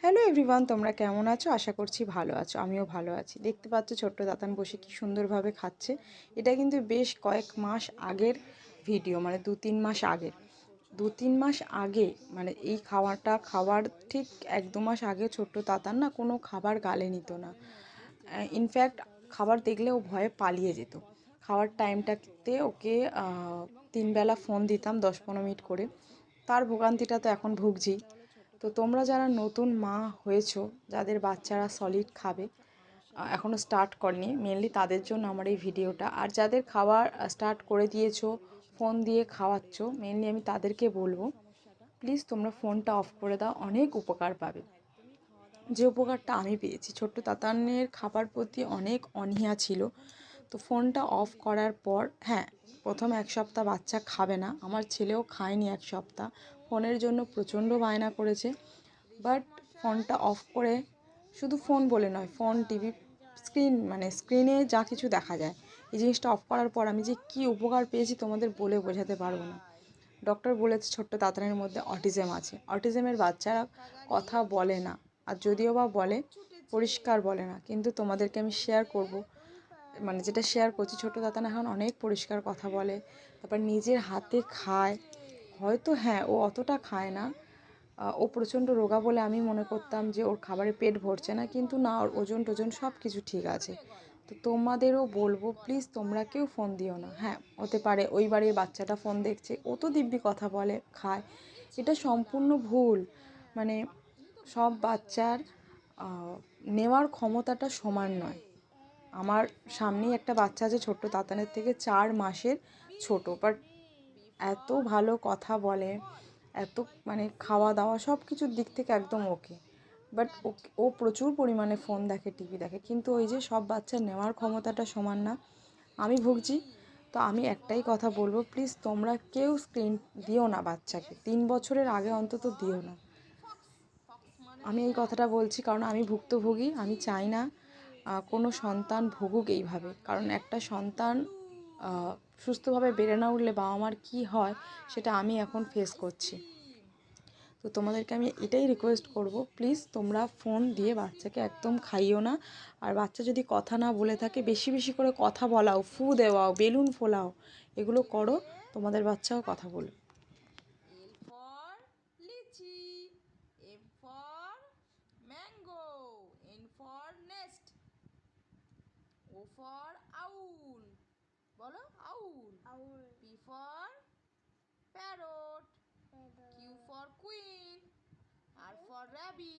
Hello everyone, তোমরা কেমন আছো? আশা করছি ভালো আছো। আমিও ভালো আছি। দেখতে পাচ্ছ ছোট্ট দাতান বসে কি সুন্দরভাবে খাচ্ছে। এটা কিন্তু বেশ কয়েক মাস আগের ভিডিও, মানে 2-3 মাস আগের। 2-3 মাস আগে মানে এই খাওয়ার ঠিক 1-2 মাস আগে ছোট্ট তাতান না কোনো খাবার গালে নিত না। ইনফ্যাক্ট খাবার দেখলে ও ভয়ে পালিয়ে যেত। খাওয়ার টাইমটাতে ওকে 3 বেলা ফোন দিতাম 10-15 মিনিট করে। তার ভোগান্তিটা তো এখন ভুগছি। তো তোমরা যারা নতুন মা হয়েছো, যাদের বাচ্চারা সলিড খাবে, এখনও স্টার্ট করেনি, মেনলি তাদের জন্য আমার এই ভিডিওটা। আর যাদের খাবার স্টার্ট করে দিয়েছো, ফোন দিয়ে খাওয়াচ্ছ, মেনলি আমি তাদেরকে বলবো প্লিজ তোমরা ফোনটা অফ করে দাও, অনেক উপকার পাবে। যে উপকারটা আমি পেয়েছি, ছোট্ট তাতানের খাবার প্রতি অনেক অনীহা ছিল। তো ফোনটা অফ করার পর, হ্যাঁ, প্রথম 1 সপ্তাহ বাচ্চা খাবে না, আমার ছেলেও খায়নি 1 সপ্তাহ, ফোনের জন্য প্রচণ্ড বায়না করেছে। বাট ফোনটা অফ করে, শুধু ফোন বলে নয়, ফোন, টিভি, স্ক্রিনে যা কিছু দেখা যায়, এই জিনিসটা অফ করার পর আমি যে কী উপকার পেয়েছি তোমাদের বলে বোঝাতে পারবো না। ডক্টর বলেছে ছোট্ট তাতানের মধ্যে অটিজম আছে। অটিজমের বাচ্চারা কথা বলে না, আর যদিও বা বলে, পরিষ্কার বলে না। কিন্তু তোমাদেরকে আমি শেয়ার করব, যেটা শেয়ার করছি, ছোট্ট তাতান এখন অনেক পরিষ্কার কথা বলে। তারপর নিজের হাতে খায়। হয়তো হ্যাঁ, ও অতটা খায় না, ও প্রচণ্ড রোগা বলে আমি মনে করতাম যে ওর খাবারে পেট ভরছে না, কিন্তু না, ওর ওজন টোজন সব কিছু ঠিক আছে। তো তোমাদেরও বলবো প্লিজ তোমরা কেউ ফোন দিও না। হ্যাঁ, হতে পারে ওই বাড়ির বাচ্চাটা ফোন দেখছে, ও তো দিব্যি কথা বলে, খায়, এটা সম্পূর্ণ ভুল। মানে সব বাচ্চার নেওয়ার ক্ষমতাটা সমান নয়। আমার সামনেই একটা বাচ্চা আছে ছোট্ট তাতানের থেকে 4 মাসের ছোট, বাট এত ভালো কথা বলে, এত খাওয়া দাওয়া সব কিছুর দিক থেকে একদম ওকে। বাট ও প্রচুর পরিমাণে ফোন দেখে, টিভি দেখে, কিন্তু ওই যে সব বাচ্চার নেওয়ার ক্ষমতাটা সমান না। আমি ভুগছি। তো আমি একটাই কথা বলবো, প্লিজ তোমরা কেউ স্ক্রিন দিও না বাচ্চাকে, 3 বছরের আগে অন্তত দিও না। আমি এই কথাটা বলছি কারণ আমি ভুক্তভোগী। আমি চাই না কোনো সন্তান ভুগুক এইভাবে, কারণ একটা সন্তান সুস্থভাবে বেড়ে না উঠলে বাবা মার কী হয় সেটা আমি এখন ফেস করছি। তো তোমাদেরকে আমি এটাই রিকোয়েস্ট করব, প্লিজ তোমরা ফোন দিয়ে বাচ্চাকে একদম খাইও না। আর বাচ্চা যদি কথা না বলে থাকে, বেশি বেশি করে কথা বলাও, ফু দেওয়াও, বেলুন ফোলাও, এগুলো করো, তোমাদের বাচ্চাও কথা বলবে। L for lychee, M for mango, N for nest, O for owl, বলো owl, P for parrot, Q for queen, R for rabbit.